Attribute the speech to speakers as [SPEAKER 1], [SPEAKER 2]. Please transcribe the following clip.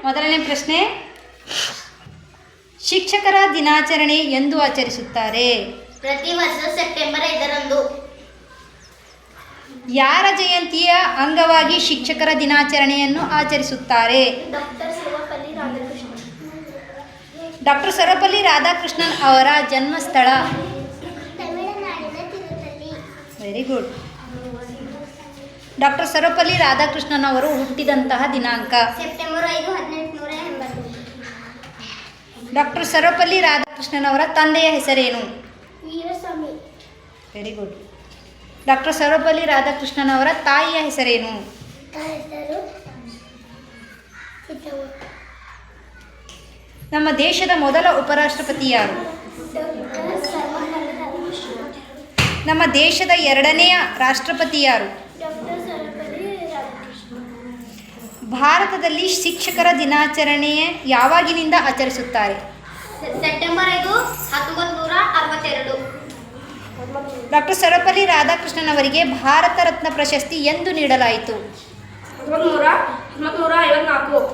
[SPEAKER 1] ಮೊದಲನೇ ಪ್ರಶ್ನೆ, ಶಿಕ್ಷಕರ ದಿನಾಚರಣೆ ಎಂದು ಆಚರಿಸುತ್ತಾರೆ?
[SPEAKER 2] ಪ್ರತಿ ವರ್ಷ ಸೆಪ್ಟೆಂಬರ್ 5ರಂದು.
[SPEAKER 1] ಯಾರ ಜಯಂತಿಯ ಅಂಗವಾಗಿ ಶಿಕ್ಷಕರ ದಿನಾಚರಣೆಯನ್ನು ಆಚರಿಸುತ್ತಾರೆ? ಡಾಕ್ಟರ್ ಸರ್ವಪಲ್ಲಿ ರಾಧಾಕೃಷ್ಣನ್ ಅವರ ಜನ್ಮಸ್ಥಳ? Very good. Doctor Sarvepalli Radhakrishnan ಅವರು ಹುಟ್ಟಿದಂತಹ ದಿನಾಂಕ?
[SPEAKER 2] ಸೆಪ್ಟೆಂಬರ್ 5, 1880.
[SPEAKER 1] ಡಾಕ್ಟರ್ ಸರ್ವಪಲ್ಲಿ ರಾಧಾಕೃಷ್ಣನ್ ಅವರ ತಂದೆಯ ಹೆಸರೇನು?
[SPEAKER 2] Veeraswamy.
[SPEAKER 1] Very good. Doctor Sarvepalli Radhakrishnan ಅವರ ತಾಯಿಯ ಹೆಸರೇನು? ನಮ್ಮ ದೇಶದ ಮೊದಲ ಉಪರಾಷ್ಟ್ರಪತಿ ಯಾರು? ನಮ್ಮ ದೇಶದ ಎರಡನೆಯ ರಾಷ್ಟ್ರಪತಿ ಯಾರು? ಭಾರತದಲ್ಲಿ ಶಿಕ್ಷಕರ ದಿನಾಚರಣೆ ಯಾವಾಗಿನಿಂದ ಆಚರಿಸುತ್ತಾರೆ?
[SPEAKER 2] ಸೆಪ್ಟೆಂಬರ್ 5, 1962.
[SPEAKER 1] ಡಾಕ್ಟರ್ ಸರ್ವಪಲ್ಲಿ ರಾಧಾಕೃಷ್ಣನ್ ಅವರಿಗೆ ಭಾರತ ರತ್ನ ಪ್ರಶಸ್ತಿ ಎಂದು ನೀಡಲಾಯಿತು?
[SPEAKER 2] 1954.